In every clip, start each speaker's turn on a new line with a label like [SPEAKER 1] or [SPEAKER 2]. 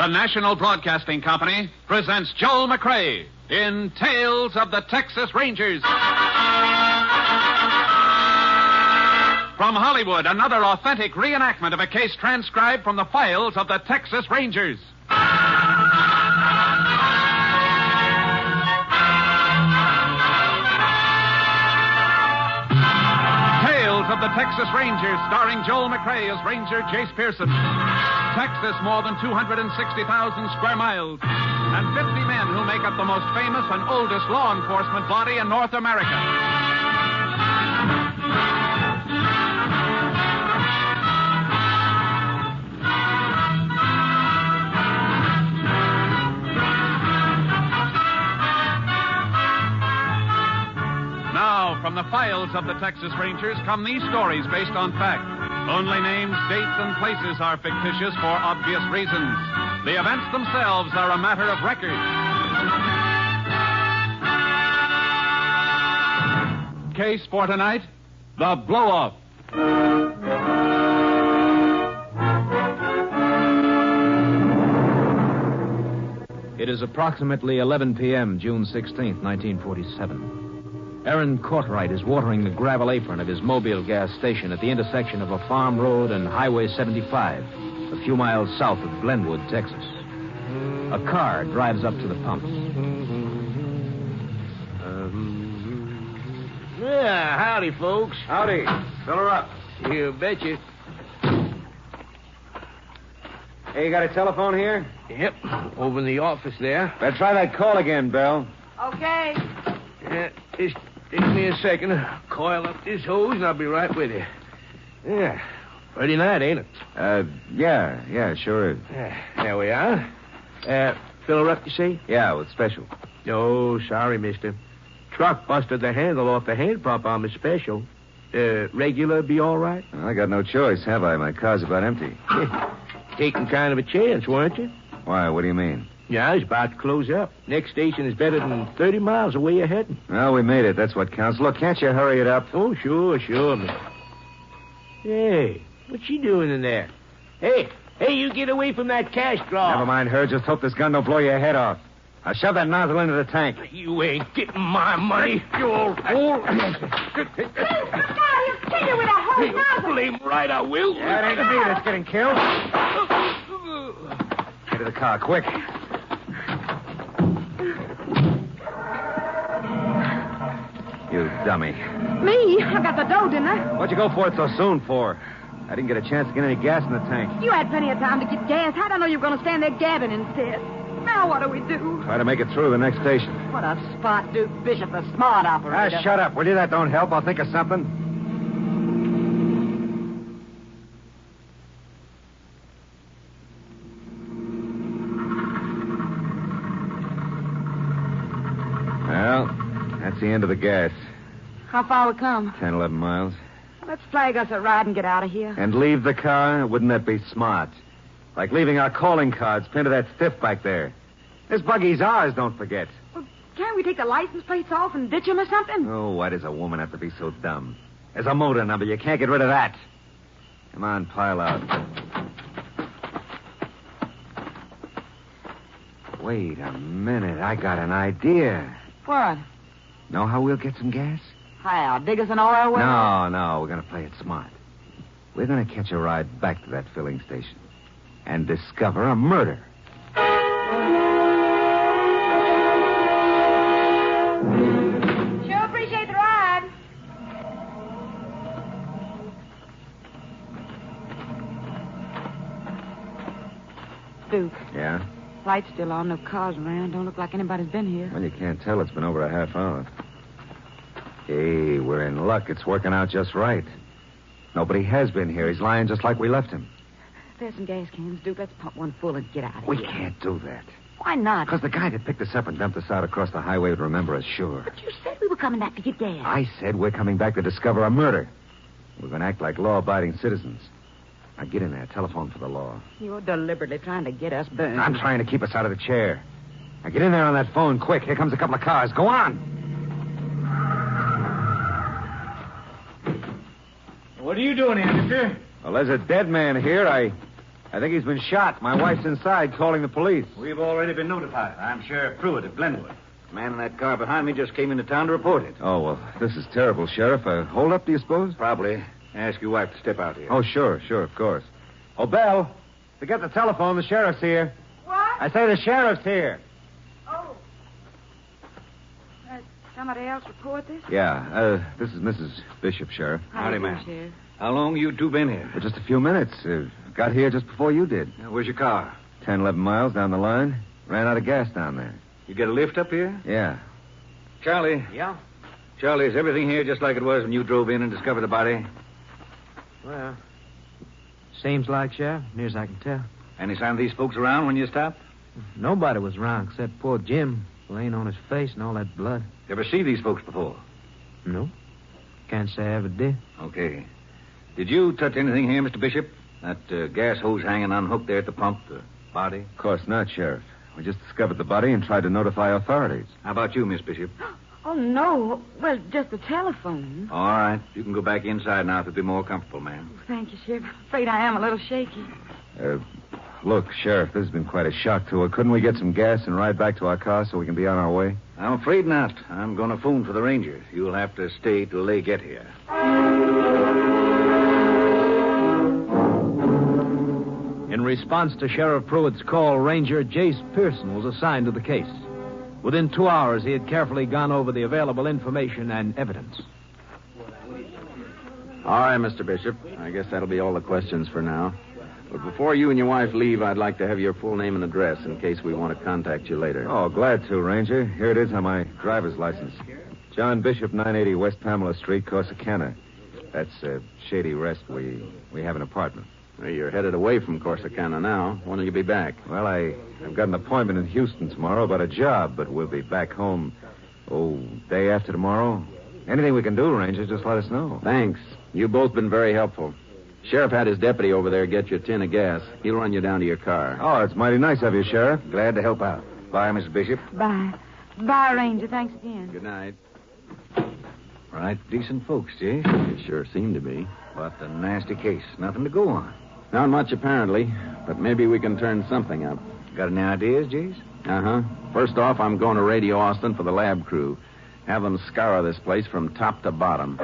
[SPEAKER 1] The National Broadcasting Company presents Joel McCrea in Tales of the Texas Rangers. From Hollywood, another authentic reenactment of a case transcribed from the files of the Texas Rangers. Tales of the Texas Rangers, starring Joel McCrea as Ranger Jace Pearson. Texas, more than 260,000 square miles, and 50 men who make up the most famous and oldest law enforcement body in North America. Now, from the files of the Texas Rangers come these stories based on fact. Only names, dates, and places are fictitious for obvious reasons. The events themselves are a matter of record. Case for tonight, the blow-off.
[SPEAKER 2] It is approximately 11 p.m., June 16th, 1947. Aaron Courtright is watering the gravel apron of his Mobile gas station at the intersection of a farm road and Highway 75, a few miles south of Glenwood, Texas. A car drives up to the pump.
[SPEAKER 3] Yeah, howdy, folks.
[SPEAKER 2] Howdy. Fill her up.
[SPEAKER 3] You betcha.
[SPEAKER 2] Hey, you got a telephone here?
[SPEAKER 3] Yep, over in the office there.
[SPEAKER 2] Better try that call again, Belle.
[SPEAKER 4] Okay.
[SPEAKER 3] Yeah, just take me a second. Coil up this hose, and I'll be right with you. Yeah, pretty night, ain't it?
[SPEAKER 2] Yeah, sure is.
[SPEAKER 3] Yeah, there we are. Fill her up, you say?
[SPEAKER 2] Yeah, with special.
[SPEAKER 3] Oh, sorry, mister. Truck busted the handle off the hand pump on the special. Regular be all right?
[SPEAKER 2] Well, I got no choice, have I? My car's about empty.
[SPEAKER 3] Taking kind of a chance, weren't you?
[SPEAKER 2] Why, what do you mean?
[SPEAKER 3] Yeah, I was about to close up. Next station is better than 30 miles away you're heading.
[SPEAKER 2] Well, we made it. That's what counts. Look, can't you hurry it up?
[SPEAKER 3] Oh, sure, mister. Hey, what's she doing in there? Hey, you get away from that cash drawer.
[SPEAKER 2] Never mind her. Just hope this gun don't blow your head off. Now shove that nozzle into the tank.
[SPEAKER 3] You ain't getting my money, you old fool.
[SPEAKER 4] He'll kill you with a whole nozzle.
[SPEAKER 3] Blame right, I will.
[SPEAKER 2] Yeah, it ain't me that's getting killed. Get to the car, quick. You dummy.
[SPEAKER 4] Me? I got the dough, didn't I?
[SPEAKER 2] What'd you go for it so soon for? I didn't get a chance to get any gas in the tank.
[SPEAKER 4] You had plenty of time to get gas. How'd I know you were going to stand there gabbing instead? Now what do we do?
[SPEAKER 2] Try to make it through the next station.
[SPEAKER 4] What a spot, Duke Bishop, the smart operator.
[SPEAKER 2] Shut up, will you? That don't help. I'll think of something. Well, that's the end of the gas.
[SPEAKER 4] How far we come?
[SPEAKER 2] 10, 11 miles.
[SPEAKER 4] Let's flag us a ride and get out of here.
[SPEAKER 2] And leave the car? Wouldn't that be smart? Like leaving our calling cards pinned to that stiff back there. This buggy's ours, don't forget.
[SPEAKER 4] Well, can't we take the license plates off and ditch them or something?
[SPEAKER 2] Oh, why does a woman have to be so dumb? There's a motor number. You can't get rid of that. Come on, pile out. Wait a minute. I got an idea.
[SPEAKER 4] What?
[SPEAKER 2] Know how we'll get some gas?
[SPEAKER 4] How? Dig us an oil well?
[SPEAKER 2] No. We're going to play it smart. We're going to catch a ride back to that filling station and discover a murder.
[SPEAKER 4] Sure appreciate the ride. Duke.
[SPEAKER 2] Yeah?
[SPEAKER 4] Light's still on, no cars around. Don't look like anybody's been here.
[SPEAKER 2] Well, you can't tell. It's been over a half hour. Hey, we're in luck. It's working out just right. Nobody has been here. He's lying just like we left him.
[SPEAKER 4] There's some gas cans, Duke. Let's pump one full and get out of
[SPEAKER 2] We
[SPEAKER 4] here.
[SPEAKER 2] can't do that.
[SPEAKER 4] Why not?
[SPEAKER 2] Because the guy that picked us up and dumped us out across the highway would remember us, sure.
[SPEAKER 4] But you said we were coming back to get gas.
[SPEAKER 2] I said we're coming back to discover a murder. We're going to act like law-abiding citizens. Now, get in there. Telephone for the law.
[SPEAKER 4] You're deliberately trying to get us burned.
[SPEAKER 2] I'm trying to keep us out of the chair. Now, get in there on that phone, quick. Here comes a couple of cars. Go on.
[SPEAKER 5] What are you doing here, mister?
[SPEAKER 2] Well, there's a dead man here.
[SPEAKER 5] I think he's been shot. My wife's inside calling the police.
[SPEAKER 6] We've already been notified. I'm Sheriff Pruitt of Glenwood. The man in that car behind me just came into town to report it.
[SPEAKER 5] Oh, well, this is terrible, Sheriff. Hold up, do you suppose?
[SPEAKER 6] Probably. Ask your wife to step out here.
[SPEAKER 5] Oh, sure, of course. Oh, Belle, forget the telephone. The sheriff's here.
[SPEAKER 4] What?
[SPEAKER 5] I say the sheriff's here.
[SPEAKER 4] Oh. Somebody else report this?
[SPEAKER 5] Yeah, this is Mrs. Bishop, Sheriff.
[SPEAKER 6] Howdy,
[SPEAKER 4] do,
[SPEAKER 6] ma'am.
[SPEAKER 4] Sheriff.
[SPEAKER 6] How long you two been here?
[SPEAKER 5] For just a few minutes. Got here just before you did.
[SPEAKER 6] Where's your car?
[SPEAKER 5] 10, 11 miles down the line. Ran out of gas down there.
[SPEAKER 6] You get a lift up here?
[SPEAKER 5] Yeah.
[SPEAKER 6] Charlie.
[SPEAKER 2] Yeah?
[SPEAKER 6] Charlie, is everything here just like it was when you drove in and discovered the body?
[SPEAKER 2] Well, seems like, Sheriff, near as I can tell.
[SPEAKER 6] Any sign of these folks around when you stopped?
[SPEAKER 2] Nobody was around except poor Jim, laying on his face and all that blood.
[SPEAKER 6] You ever see these folks before?
[SPEAKER 2] No. Can't say I ever did.
[SPEAKER 6] Okay. Did you touch anything here, Mr. Bishop? That gas hose hanging unhooked there at the pump, the body?
[SPEAKER 5] Of course not, Sheriff. We just discovered the body and tried to notify authorities.
[SPEAKER 6] How about you, Miss Bishop?
[SPEAKER 4] Oh, no. Well, just the telephone.
[SPEAKER 6] All right. You can go back inside now if you'll be more comfortable, ma'am.
[SPEAKER 4] Thank you, Sheriff. I'm afraid I am a little shaky.
[SPEAKER 5] Look, Sheriff, this has been quite a shock to her. Couldn't we get some gas and ride back to our car so we can be on our way?
[SPEAKER 6] I'm afraid not. I'm going to phone for the Rangers. You'll have to stay till they get here.
[SPEAKER 2] In response to Sheriff Pruitt's call, Ranger Jace Pearson was assigned to the case. Within 2 hours, he had carefully gone over the available information and evidence.
[SPEAKER 7] All right, Mr. Bishop. I guess that'll be all the questions for now. But before you and your wife leave, I'd like to have your full name and address in case we want to contact you later.
[SPEAKER 5] Oh, glad to, Ranger. Here it is on my driver's license. John Bishop, 980 West Pamela Street, Corsicana. That's Shady Rest. We have an apartment.
[SPEAKER 7] Well, you're headed away from Corsicana now. When will you be back?
[SPEAKER 5] Well, I've got an appointment in Houston tomorrow about a job, but we'll be back home, day after tomorrow. Anything we can do, Ranger, just let us know.
[SPEAKER 7] Thanks. You've both been very helpful. Sheriff had his deputy over there get you a tin of gas. He'll run you down to your car.
[SPEAKER 5] Oh, it's mighty nice of you, Sheriff.
[SPEAKER 6] Glad to help out. Bye, Mrs. Bishop.
[SPEAKER 4] Bye. Bye, Ranger. Thanks again.
[SPEAKER 7] Good night.
[SPEAKER 6] Right, decent folks, Jay.
[SPEAKER 7] They sure seem to be.
[SPEAKER 6] But a nasty case. Nothing to go on.
[SPEAKER 7] Not much, apparently, but maybe we can turn something up.
[SPEAKER 6] Got any ideas, Jace?
[SPEAKER 7] Uh-huh. First off, I'm going to radio Austin for the lab crew. Have them scour this place from top to bottom.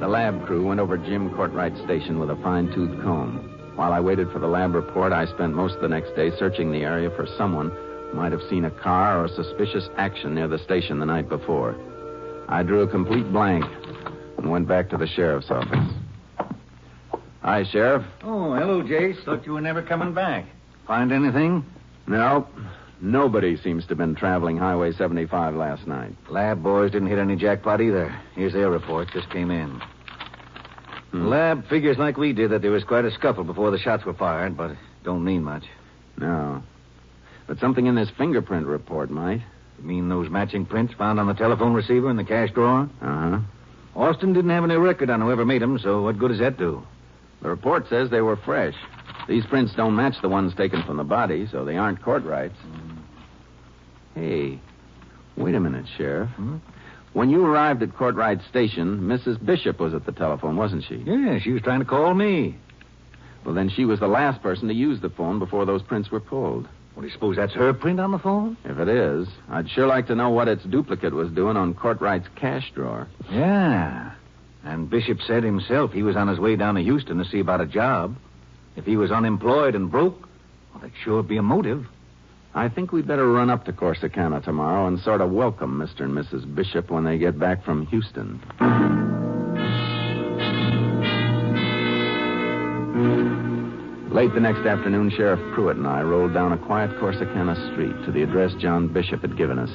[SPEAKER 7] The lab crew went over Jim Courtwright's station with a fine-tooth comb. While I waited for the lab report, I spent most of the next day searching the area for someone who might have seen a car or suspicious action near the station the night before. I drew a complete blank and went back to the sheriff's office. Hi, Sheriff.
[SPEAKER 6] Oh, hello, Jace. Thought you were never coming back. Find anything?
[SPEAKER 7] No. Nobody seems to have been traveling Highway 75 last night.
[SPEAKER 6] Lab boys didn't hit any jackpot either. Here's their report. Just came in. The lab figures like we did that there was quite a scuffle before the shots were fired, but it don't mean much.
[SPEAKER 7] No. But something in this fingerprint report might.
[SPEAKER 6] You mean those matching prints found on the telephone receiver in the cash drawer?
[SPEAKER 7] Uh-huh.
[SPEAKER 6] Austin didn't have any record on whoever made them, so what good does that do?
[SPEAKER 7] The report says they were fresh. These prints don't match the ones taken from the body, so they aren't Courtwright's. Hey, wait a minute, Sheriff. When you arrived at Courtwright's station, Mrs. Bishop was at the telephone, wasn't she?
[SPEAKER 6] Yeah, she was trying to call me.
[SPEAKER 7] Well, then she was the last person to use the phone before those prints were pulled.
[SPEAKER 6] What, do you suppose that's her print on the phone?
[SPEAKER 7] If it is, I'd sure like to know what its duplicate was doing on Courtwright's cash drawer.
[SPEAKER 6] Yeah. And Bishop said himself he was on his way down to Houston to see about a job. If he was unemployed and broke, well, that'd sure be a motive.
[SPEAKER 7] I think we'd better run up to Corsicana tomorrow and sort of welcome Mr. and Mrs. Bishop when they get back from Houston. Late the next afternoon, Sheriff Pruitt and I rolled down a quiet Corsicana street to the address John Bishop had given us.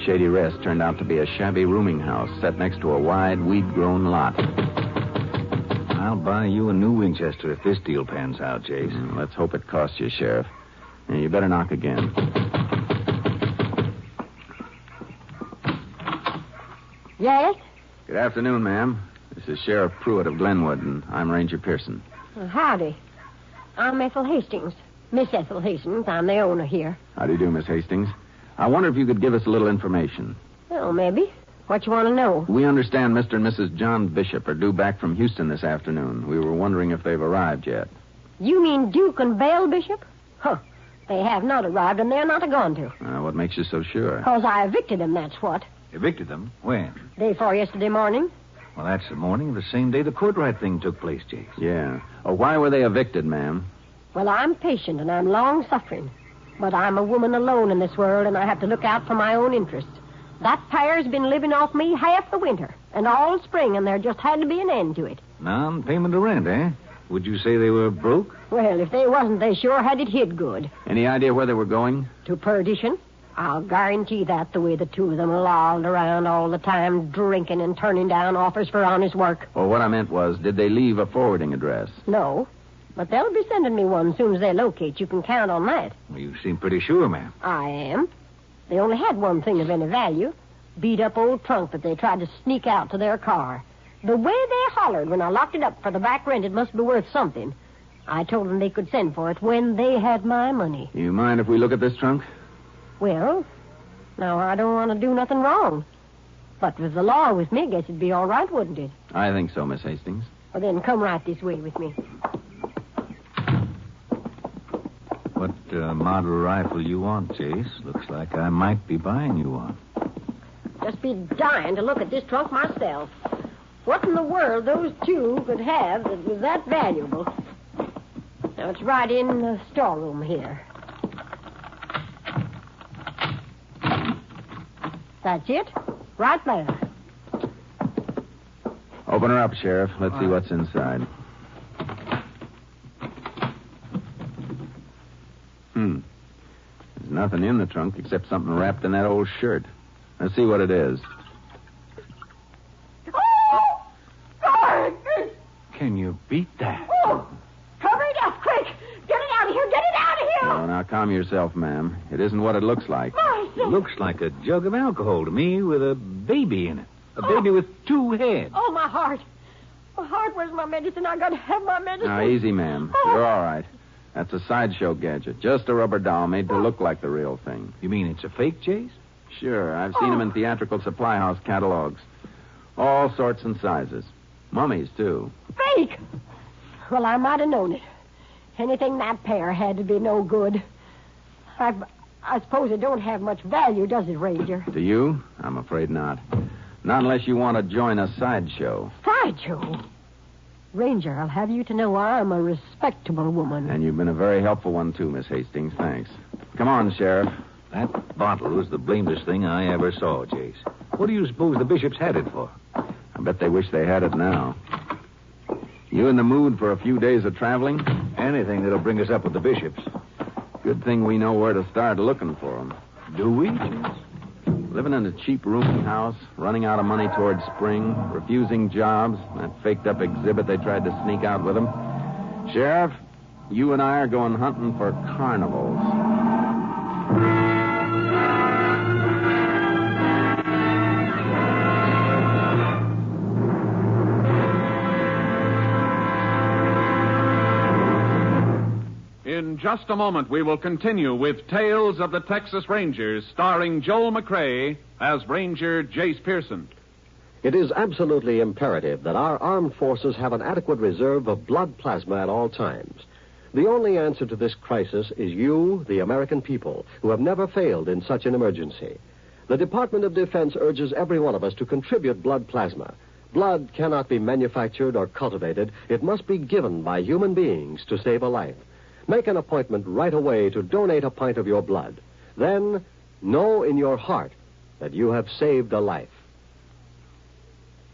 [SPEAKER 7] Shady Rest turned out to be a shabby rooming house set next to a wide, weed-grown lot.
[SPEAKER 6] I'll buy you a new Winchester if this deal pans out, Jace.
[SPEAKER 7] Let's hope it costs you, Sheriff. You better knock again.
[SPEAKER 8] Yes?
[SPEAKER 7] Good afternoon, ma'am. This is Sheriff Pruitt of Glenwood, and I'm Ranger Pearson.
[SPEAKER 8] Well, howdy. I'm Ethel Hastings. Miss Ethel Hastings. I'm the owner here.
[SPEAKER 7] How do you do, Miss Hastings? I wonder if you could give us a little information.
[SPEAKER 8] Well, maybe. What you want to know?
[SPEAKER 7] We understand Mr. and Mrs. John Bishop are due back from Houston this afternoon. We were wondering if they've arrived yet.
[SPEAKER 8] You mean Duke and Belle Bishop? Huh. They have not arrived, and they're not a-going to.
[SPEAKER 7] What makes you so sure?
[SPEAKER 8] Because I evicted them, that's what.
[SPEAKER 6] Evicted them? When?
[SPEAKER 8] Day before yesterday morning.
[SPEAKER 6] Well, that's the morning of the same day the Courtright thing took place, Jace.
[SPEAKER 7] Yeah. Why were they evicted, ma'am?
[SPEAKER 8] Well, I'm patient, and I'm long-suffering. But I'm a woman alone in this world, and I have to look out for my own interests. That pair's been living off me half the winter and all spring, and there just had to be an end to it.
[SPEAKER 6] Non-payment of rent, eh? Would you say they were broke?
[SPEAKER 8] Well, if they wasn't, they sure had it hid good.
[SPEAKER 7] Any idea where they were going?
[SPEAKER 8] To perdition. I'll guarantee that, the way the two of them lolled around all the time, drinking and turning down offers for honest work.
[SPEAKER 7] Well, what I meant was, did they leave a forwarding address?
[SPEAKER 8] No, but they'll be sending me one as soon as they locate. You can count on that.
[SPEAKER 6] Well, you seem pretty sure, ma'am.
[SPEAKER 8] I am. They only had one thing of any value. Beat-up old trunk that they tried to sneak out to their car. The way they hollered when I locked it up for the back rent, it must be worth something. I told them they could send for it when they had my money.
[SPEAKER 7] You mind if we look at this trunk?
[SPEAKER 8] Well, now I don't want to do nothing wrong. But with the law with me, guess it'd be all right, wouldn't it?
[SPEAKER 7] I think so, Miss Hastings.
[SPEAKER 8] Well, then come right this way with me.
[SPEAKER 6] What model rifle you want, Jace? Looks like I might be buying you one.
[SPEAKER 8] Just be dying to look at this trunk myself. What in the world those two could have that was that valuable? Now, it's right in the storeroom here. That's it. Right there.
[SPEAKER 7] Open her up, Sheriff. Let's see what's inside. There's nothing in the trunk except something wrapped in that old shirt. Let's see what it is.
[SPEAKER 6] Can you beat that?
[SPEAKER 8] Oh, cover it up, quick. Get it out of here. Get it out of here.
[SPEAKER 7] Oh, now calm yourself, ma'am. It isn't what it looks like.
[SPEAKER 6] It looks like a jug of alcohol to me with a baby in it. A baby with two heads.
[SPEAKER 8] Oh, my heart. My heart, where's my medicine? I gotta have my medicine.
[SPEAKER 7] Now, easy, ma'am. You're all right. That's a sideshow gadget. Just a rubber doll made to look like the real thing.
[SPEAKER 6] You mean it's a fake, Jace?
[SPEAKER 7] Sure. I've seen them in theatrical supply house catalogs. All sorts and sizes. Mummies, too.
[SPEAKER 8] Fake! Well, I might have known it. Anything that pair had to be no good. I suppose it don't have much value, does it, Ranger?
[SPEAKER 7] To you? I'm afraid not. Not unless you want to join a sideshow.
[SPEAKER 8] Sideshow? Ranger, I'll have you to know I'm a respectable woman.
[SPEAKER 7] And you've been a very helpful one, too, Miss Hastings. Thanks. Come on, Sheriff.
[SPEAKER 6] That bottle was the blamedest thing I ever saw, Jace. What do you suppose the bishops had it for?
[SPEAKER 7] I bet they wish they had it now. You in the mood for a few days of traveling?
[SPEAKER 6] Anything that'll bring us up with the bishops.
[SPEAKER 7] Good thing we know where to start looking for them.
[SPEAKER 6] Do we, Jace?
[SPEAKER 7] Living in a cheap rooming house, running out of money towards spring, refusing jobs, that faked-up exhibit they tried to sneak out with them. Sheriff, you and I are going hunting for carnivals.
[SPEAKER 1] In just a moment, we will continue with Tales of the Texas Rangers, starring Joel McCrea as Ranger Jace Pearson.
[SPEAKER 9] It is absolutely imperative that our armed forces have an adequate reserve of blood plasma at all times. The only answer to this crisis is you, the American people, who have never failed in such an emergency. The Department of Defense urges every one of us to contribute blood plasma. Blood cannot be manufactured or cultivated. It must be given by human beings to save a life. Make an appointment right away to donate a pint of your blood. Then, know in your heart that you have saved a life.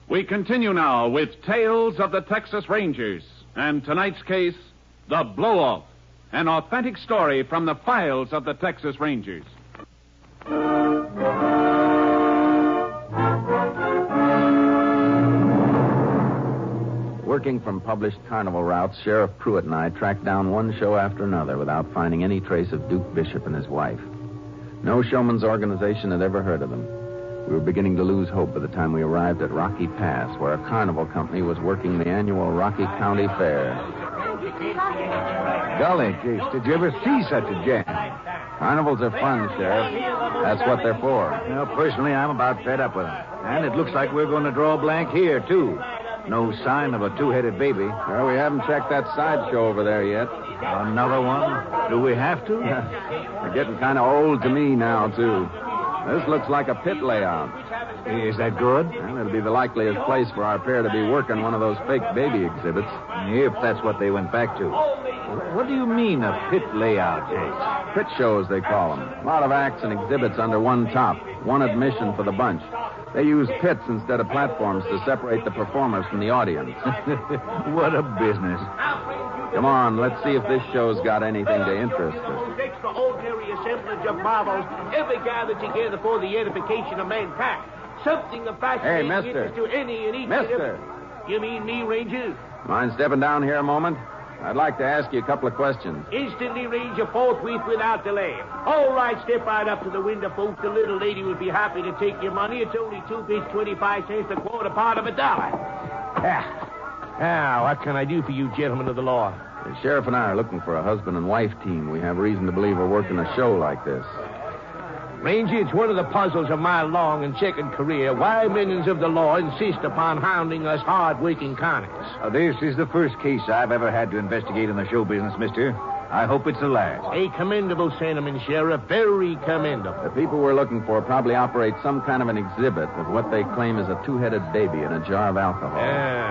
[SPEAKER 1] We continue now with Tales of the Texas Rangers, and tonight's case, The Blow-Off, an authentic story from the files of the Texas Rangers.
[SPEAKER 7] Working from published carnival routes, Sheriff Pruitt and I tracked down one show after another without finding any trace of Duke Bishop and his wife. No showman's organization had ever heard of them. We were beginning to lose hope by the time we arrived at Rocky Pass, where a carnival company was working the annual Rocky County Fair.
[SPEAKER 6] Golly, Jace, did you ever see such a jam?
[SPEAKER 7] Carnivals are fun, Sheriff. That's what they're for.
[SPEAKER 6] Well, personally, I'm about fed up with them. And it looks like we're going to draw a blank here, too. No sign of a two-headed baby.
[SPEAKER 7] Well, we haven't checked that sideshow over there yet.
[SPEAKER 6] Another one? Do we have to?
[SPEAKER 7] They're getting kind of old to me now, too. This looks like a pit layout.
[SPEAKER 6] Is that good?
[SPEAKER 7] Well, it'll be the likeliest place for our pair to be working one of those fake baby exhibits.
[SPEAKER 6] If that's what they went back to. What do you mean, a pit layout, Jake?
[SPEAKER 7] Pit shows, they call them. A lot of acts and exhibits under one top. One admission for the bunch. They use pits instead of platforms to separate the performers from the audience.
[SPEAKER 6] What a business.
[SPEAKER 7] Come on, let's see if this show's got anything to interest us.
[SPEAKER 3] Extraordinary assemblage of marvels ever gathered together for the edification of mankind. Something of fascinating
[SPEAKER 7] Hey, mister.
[SPEAKER 3] interest to any and each.
[SPEAKER 7] Mister.
[SPEAKER 3] You mean me, Ranger?
[SPEAKER 7] Mind stepping down here a moment? I'd like to ask you a couple of questions.
[SPEAKER 3] Instantly, Ranger, forthwith without delay. All right, step right up to the window, folks. The little lady would be happy to take your money. It's only 2 bits, 25 cents, a quarter part of $1. What can I do for you, gentlemen of the law?
[SPEAKER 7] The sheriff and I are looking for a husband and wife team. We have reason to believe we're working a show like this.
[SPEAKER 3] Ranger, it's one of the puzzles of my long and checkered career why minions of the law insist upon hounding us hard-working convicts.
[SPEAKER 6] This is the first case I've ever had to investigate in the show business, mister. I hope it's the last.
[SPEAKER 3] A commendable sentiment, Sheriff. Very commendable.
[SPEAKER 7] The people we're looking for probably operate some kind of an exhibit with what they claim is a two-headed baby in a jar of alcohol.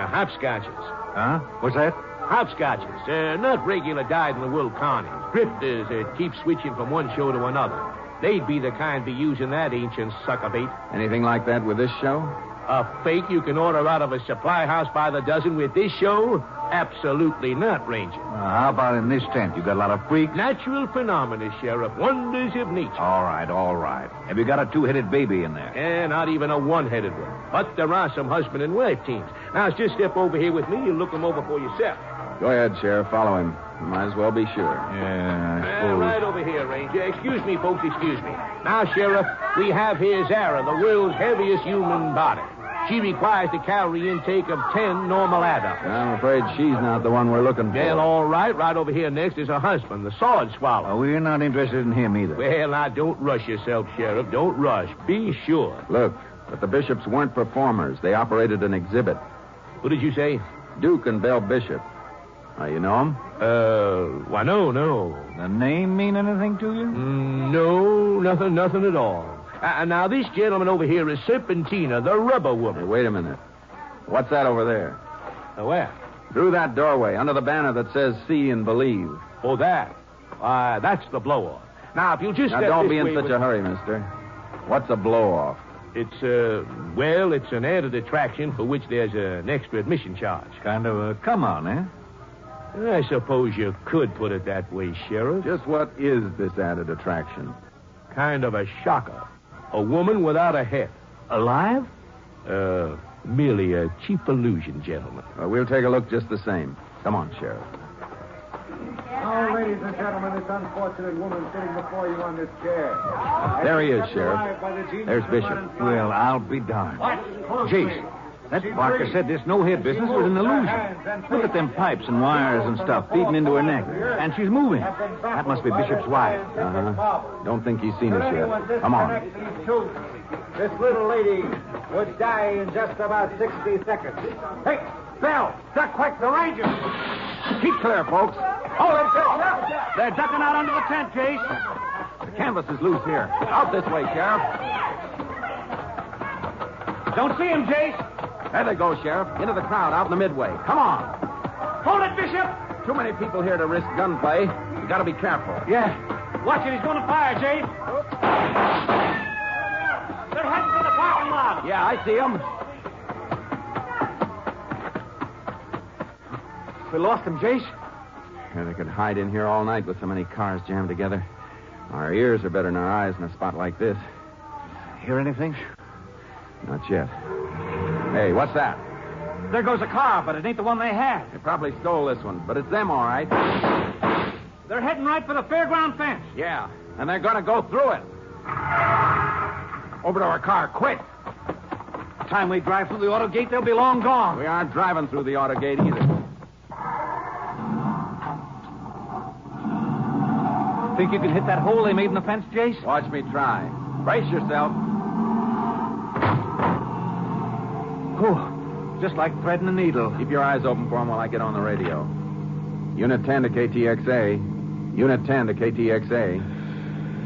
[SPEAKER 3] Hopscotches.
[SPEAKER 6] Huh? What's that?
[SPEAKER 3] Hopscotches. Not regular dyed-in-the-wool carnies. Drifters that keep switching from one show to another. They'd be the kind be using that ancient sucker bait.
[SPEAKER 7] Anything like that with this show?
[SPEAKER 3] A fake you can order out of a supply house by the dozen with this show? Absolutely not, Ranger.
[SPEAKER 6] How about in this tent? You got a lot of freaks?
[SPEAKER 3] Natural phenomena, Sheriff. Wonders of nature.
[SPEAKER 6] All right. Have you got a two-headed baby in there?
[SPEAKER 3] Not even a one-headed one. But there are some husband and wife teams. Now, just step over here with me and look them over for yourself.
[SPEAKER 7] Go ahead, Sheriff. Follow him. You might as well be sure.
[SPEAKER 6] Yeah, I suppose.
[SPEAKER 3] Right over here, Ranger. Excuse me, folks, excuse me. Now, Sheriff, we have here Zara, the world's heaviest human body. She requires the calorie intake of 10 normal adults.
[SPEAKER 7] I'm afraid she's not the one we're looking for.
[SPEAKER 3] Well, all right. Right over here next is her husband, the sword swallow.
[SPEAKER 6] We're not interested in him either.
[SPEAKER 3] Well, now, don't rush yourself, Sheriff. Don't rush. Be sure.
[SPEAKER 7] Look, but the Bishops weren't performers. They operated an exhibit.
[SPEAKER 3] What did you say?
[SPEAKER 7] Duke and Belle Bishop. You know them?
[SPEAKER 3] Why, no.
[SPEAKER 6] The name mean anything to you?
[SPEAKER 3] No, nothing at all. Now, this gentleman over here is Serpentina, the rubber woman.
[SPEAKER 7] Hey, wait a minute. What's that over there?
[SPEAKER 3] Where?
[SPEAKER 7] Through that doorway, under the banner that says See and Believe.
[SPEAKER 3] Oh, that? That's the blow-off. Now, if you'll just
[SPEAKER 7] Now,
[SPEAKER 3] step
[SPEAKER 7] don't
[SPEAKER 3] this
[SPEAKER 7] be in
[SPEAKER 3] way
[SPEAKER 7] such a hurry, mister. What's a blow-off?
[SPEAKER 3] It's an added attraction for which there's an extra admission charge.
[SPEAKER 6] Kind of a come-on, eh?
[SPEAKER 3] I suppose you could put it that way, Sheriff.
[SPEAKER 7] Just what is this added attraction?
[SPEAKER 3] Kind of a shocker. A woman without a head.
[SPEAKER 6] Alive?
[SPEAKER 3] Merely a cheap illusion, gentlemen.
[SPEAKER 7] We'll take a look just the same. Come on, Sheriff.
[SPEAKER 10] Now, ladies and gentlemen, this unfortunate woman sitting before you on this chair.
[SPEAKER 7] There he is, Sheriff. There's Bishop.
[SPEAKER 6] Well, I'll be darned. Jace, that Barker said this no-head business was an illusion. Look at them pipes and wires and stuff feeding into her neck. And she's moving. That must be Bishop's wife.
[SPEAKER 7] Don't think he's seen us yet. Come on.
[SPEAKER 10] This little lady would die in just about 60 seconds. Hey, Belle, duck quick, the Rangers.
[SPEAKER 6] Keep clear, folks. Hold it, they're ducking out under the tent, Jace. The canvas is loose here.
[SPEAKER 7] Out this way, Sheriff.
[SPEAKER 6] Don't see him, Jace.
[SPEAKER 7] There they go, Sheriff. Into the crowd out in the midway. Come on.
[SPEAKER 6] Hold it, Bishop.
[SPEAKER 7] Too many people here to risk gunplay. You gotta be careful.
[SPEAKER 6] Yeah. Watch it. He's going to fire, Jace. They're heading for the parking lot.
[SPEAKER 7] Yeah, I see them.
[SPEAKER 6] We lost him, Jace.
[SPEAKER 7] Yeah, they could hide in here all night with so many cars jammed together. Our ears are better than our eyes in a spot like this.
[SPEAKER 6] Hear anything?
[SPEAKER 7] Not yet. Hey, what's that?
[SPEAKER 6] There goes a car, but it ain't the one they had.
[SPEAKER 7] They probably stole this one, but it's them, all right.
[SPEAKER 6] They're heading right for the fairground fence.
[SPEAKER 7] Yeah, and they're going to go through it.
[SPEAKER 6] Over to our car, quick. By the time we drive through the auto gate, they'll be long gone.
[SPEAKER 7] We aren't driving through the auto gate either.
[SPEAKER 6] Think you can hit that hole they made in the fence, Jace?
[SPEAKER 7] Watch me try. Brace yourself.
[SPEAKER 6] Oh, just like threading a needle.
[SPEAKER 7] Keep your eyes open for him while I get on the radio. Unit 10 to KTXA. Unit 10 to KTXA.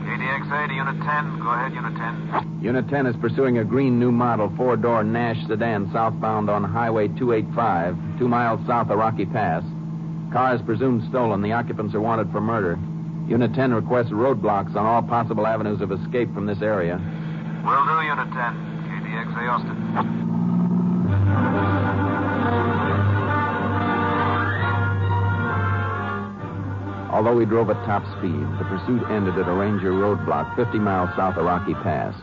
[SPEAKER 11] KTXA to Unit 10. Go ahead, Unit 10.
[SPEAKER 7] Unit 10 is pursuing a green new model four-door Nash sedan southbound on Highway 285, 2 miles south of Rocky Pass. Car is presumed stolen. The occupants are wanted for murder. Unit 10 requests roadblocks on all possible avenues of escape from this area.
[SPEAKER 11] Will do, Unit 10. KTXA Austin.
[SPEAKER 7] Although we drove at top speed, the pursuit ended at a Ranger roadblock 50 miles south of Rocky Pass.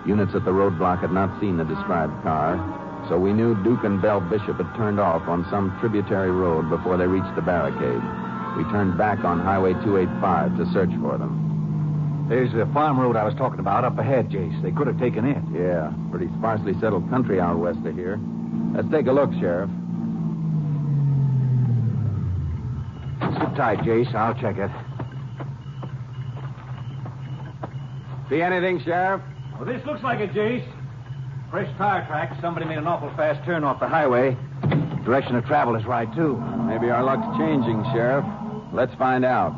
[SPEAKER 7] Units at the roadblock had not seen the described car, so we knew Duke and Bell Bishop had turned off on some tributary road before they reached the barricade. We turned back on Highway 285 to search for them.
[SPEAKER 6] There's the farm road I was talking about up ahead, Jace. They could have taken it.
[SPEAKER 7] Yeah, pretty sparsely settled country out west of here. Let's take a look, Sheriff.
[SPEAKER 6] Sit tight, Jace. I'll check it.
[SPEAKER 7] See anything, Sheriff?
[SPEAKER 6] Well, this looks like it, Jace. Fresh tire tracks. Somebody made an awful fast turn off the highway. Direction of travel is right, too.
[SPEAKER 7] Maybe our luck's changing, Sheriff. Let's find out.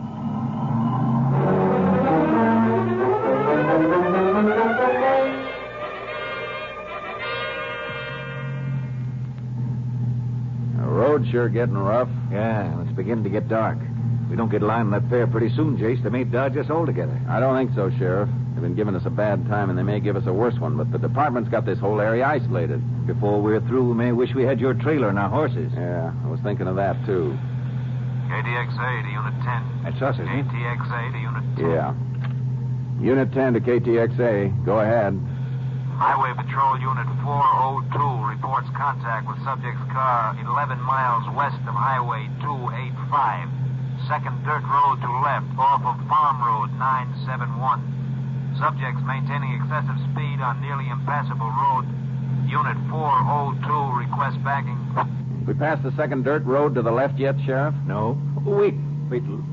[SPEAKER 7] The road's sure getting rough.
[SPEAKER 6] Yeah, it's beginning to get dark. If we don't get a line on that fare pretty soon, Jace, they may dodge us altogether.
[SPEAKER 7] I don't think so, Sheriff. They've been giving us a bad time, and they may give us a worse one, but the department's got this whole area isolated.
[SPEAKER 6] Before we're through, we may wish we had your trailer and our horses.
[SPEAKER 7] Yeah, I was thinking of that, too.
[SPEAKER 11] KTXA to Unit 10.
[SPEAKER 6] That's us, isn't it?
[SPEAKER 11] KTXA to Unit 10.
[SPEAKER 7] Yeah. Unit 10 to KTXA. Go ahead.
[SPEAKER 11] Highway Patrol Unit 402 reports contact with subject's car 11 miles west of Highway 285. Second dirt road to left off of Farm Road 971. Subjects maintaining excessive speed on nearly impassable road. Unit 402 requests backing.
[SPEAKER 7] We passed the second dirt road to the left yet, Sheriff?
[SPEAKER 6] No. Oh, wait.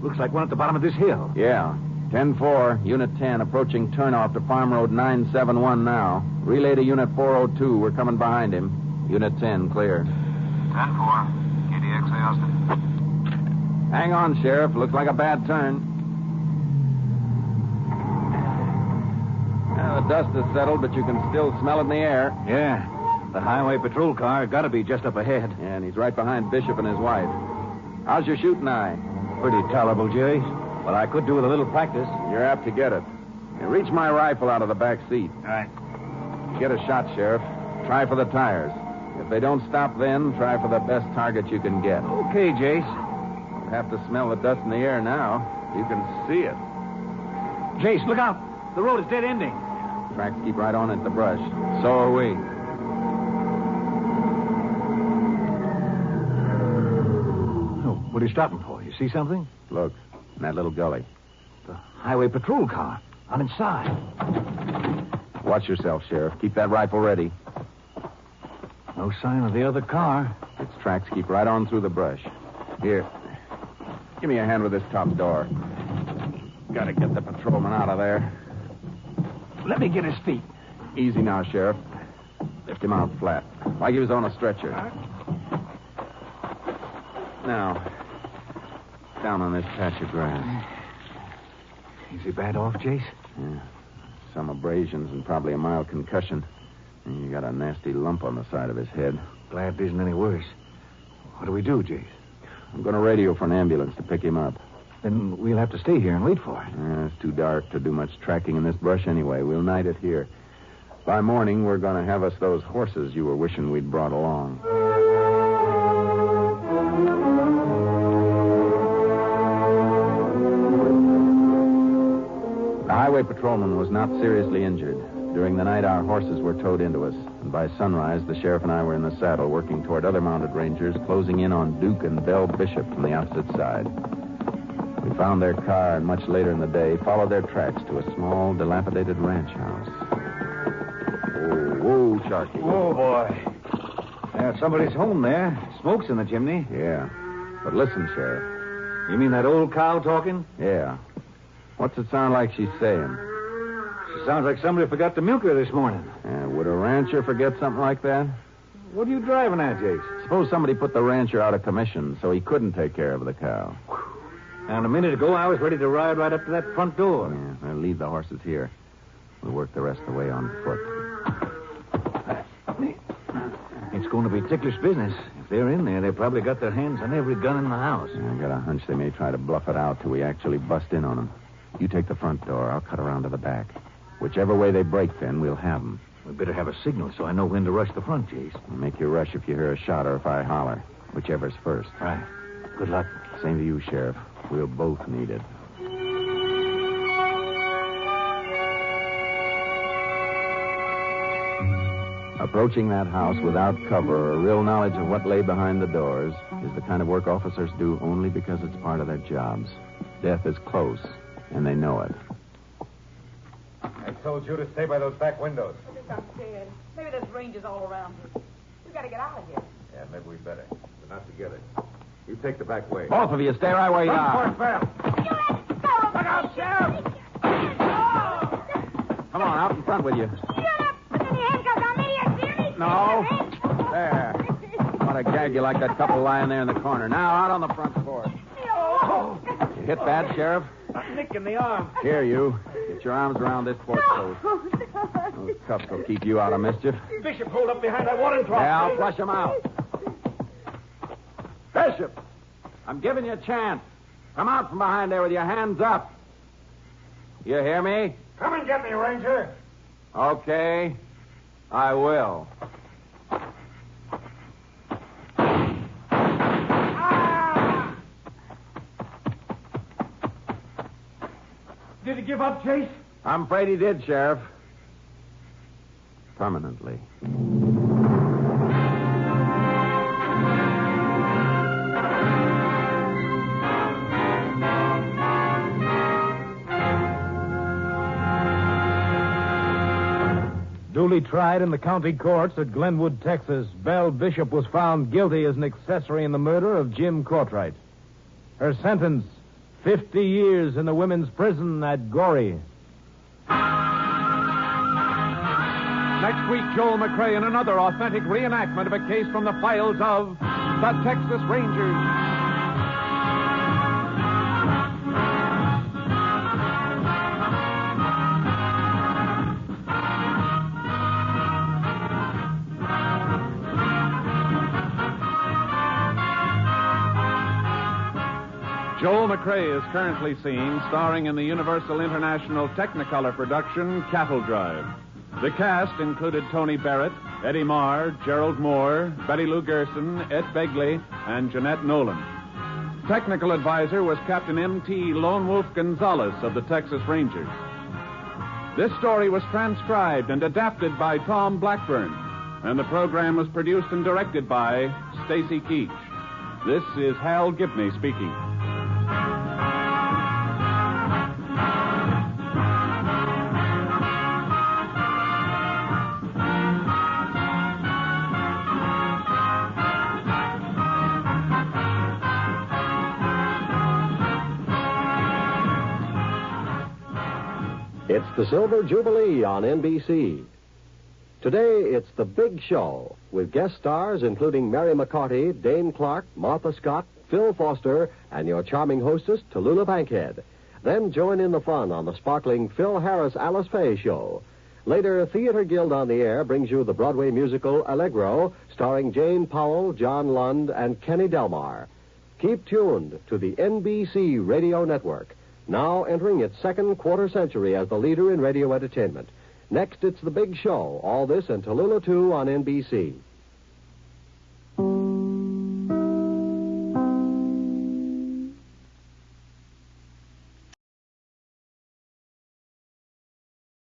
[SPEAKER 6] Looks like one at the bottom of this hill.
[SPEAKER 7] Yeah. 10-4, Unit 10, approaching turnoff to Farm Road 971 now. Relay to Unit 402. We're coming behind him. Unit 10, clear.
[SPEAKER 11] 10-4, KTXA Austin.
[SPEAKER 7] Hang on, Sheriff. Looks like a bad turn. The dust has settled, but you can still smell it in the air.
[SPEAKER 6] Yeah. The highway patrol car got to be just up ahead.
[SPEAKER 7] Yeah, and he's right behind Bishop and his wife. How's your shooting eye?
[SPEAKER 6] Pretty tolerable, Jerry. But I could do with a little practice.
[SPEAKER 7] You're apt to get it. Now, reach my rifle out of the back seat.
[SPEAKER 6] All right.
[SPEAKER 7] Get a shot, Sheriff. Try for the tires. If they don't stop then, try for the best target you can get.
[SPEAKER 6] Okay, Jace.
[SPEAKER 7] You'll have to smell the dust in the air now. You can see it.
[SPEAKER 6] Jace, look out. The road is dead-ending.
[SPEAKER 7] Tracks keep right on at the brush. So are we.
[SPEAKER 6] Oh, what are you stopping for? You see something?
[SPEAKER 7] Look, in that little gully.
[SPEAKER 6] The highway patrol car. I'm inside.
[SPEAKER 7] Watch yourself, Sheriff. Keep that rifle ready.
[SPEAKER 6] No sign of the other car.
[SPEAKER 7] Its tracks keep right on through the brush. Here. Give me a hand with this top door. Gotta get the patrolman out of there.
[SPEAKER 6] Let me get his feet.
[SPEAKER 7] Easy now, Sheriff. Lift him out flat. Like he was on a stretcher. Now, down on this patch of grass.
[SPEAKER 6] Is he bad off, Jace?
[SPEAKER 7] Yeah. Some abrasions and probably a mild concussion. And you got a nasty lump on the side of his head.
[SPEAKER 6] Glad it isn't any worse. What do we do, Jace?
[SPEAKER 7] I'm going to radio for an ambulance to pick him up.
[SPEAKER 6] Then we'll have to stay here and wait for it.
[SPEAKER 7] It's too dark to do much tracking in this brush anyway. We'll night it here. By morning, we're going to have us those horses you were wishing we'd brought along. The highway patrolman was not seriously injured. During the night, our horses were towed into us. And by sunrise, the sheriff and I were in the saddle working toward other mounted rangers, closing in on Duke and Bell Bishop from the opposite side. We found their car, and much later in the day, followed their tracks to a small, dilapidated ranch house. Whoa, Sharky.
[SPEAKER 6] Oh, boy. Yeah, somebody's home there. Smoke's in the chimney.
[SPEAKER 7] Yeah. But listen, Sheriff.
[SPEAKER 6] You mean that old cow talking?
[SPEAKER 7] Yeah. What's it sound like she's saying?
[SPEAKER 6] She sounds like somebody forgot to milk her this morning.
[SPEAKER 7] Would a rancher forget something like that?
[SPEAKER 6] What are you driving at, Jace?
[SPEAKER 7] Suppose somebody put the rancher out of commission so he couldn't take care of the cow.
[SPEAKER 6] And a minute ago, I was ready to ride right up to that front door.
[SPEAKER 7] Yeah, I'll leave the horses here. We'll work the rest of the way on foot.
[SPEAKER 6] It's going to be ticklish business. If they're in there, they probably got their hands on every gun in the house.
[SPEAKER 7] I got a hunch they may try to bluff it out till we actually bust in on them. You take the front door. I'll cut around to the back. Whichever way they break, then, we'll have them.
[SPEAKER 6] We better have a signal so I know when to rush the front, Jace.
[SPEAKER 7] Make you rush if you hear a shot or if I holler. Whichever's first.
[SPEAKER 6] Right. Good luck.
[SPEAKER 7] Same to you, Sheriff. We'll both need it. Approaching that house without cover or a real knowledge of what lay behind the doors is the kind of work officers do only because it's part of their jobs. Death is close, and they know it.
[SPEAKER 10] I told you to stay by those back windows.
[SPEAKER 4] I'm scared. Maybe there's rangers all around here. We gotta get out of here.
[SPEAKER 5] Yeah, maybe we better. We're not together. You take the back way.
[SPEAKER 7] Both of you, stay right where you are.
[SPEAKER 10] Look out, Sheriff!
[SPEAKER 7] Come on, out in front with you. No. There. I want to gag you like that couple lying there in the corner. Now, out on the front porch. You hit that, Sheriff?
[SPEAKER 10] A nick in the arm.
[SPEAKER 7] Here, you. Get your arms around this porch post. Those cuffs will keep you out of mischief.
[SPEAKER 10] Bishop pulled up behind that watering trough.
[SPEAKER 7] Yeah, I'll flush him out. Bishop, I'm giving you a chance. Come out from behind there with your hands up. You hear me?
[SPEAKER 10] Come and get me, Ranger.
[SPEAKER 7] Okay. I will.
[SPEAKER 10] Did he give up, Chase?
[SPEAKER 7] I'm afraid he did, Sheriff. Permanently.
[SPEAKER 12] Duly tried in the county courts at Glenwood, Texas, Belle Bishop was found guilty as an accessory in the murder of Jim Courtright. Her sentence, 50 years in the women's prison at Goree.
[SPEAKER 1] Next week, Joel McCrea in another authentic reenactment of a case from the files of the Texas Rangers. Joel McCrea is currently seen starring in the Universal International Technicolor production Cattle Drive. The cast included Tony Barrett, Eddie Marr, Gerald Moore, Betty Lou Gerson, Ed Begley, and Jeanette Nolan. Technical advisor was Captain M.T. Lone Wolf Gonzalez of the Texas Rangers. This story was transcribed and adapted by Tom Blackburn, and the program was produced and directed by Stacy Keach. This is Hal Gibney speaking.
[SPEAKER 9] It's the Silver Jubilee on NBC. Today, it's The Big Show, with guest stars including Mary McCarty, Dane Clark, Martha Scott, Phil Foster, and your charming hostess, Tallulah Bankhead. Then join in the fun on the sparkling Phil Harris Alice Faye Show. Later, Theater Guild on the Air brings you the Broadway musical Allegro, starring Jane Powell, John Lund, and Kenny Delmar. Keep tuned to the NBC Radio Network, now entering its second quarter century as the leader in radio entertainment. Next, it's The Big Show. All this and Tallulah 2 on NBC.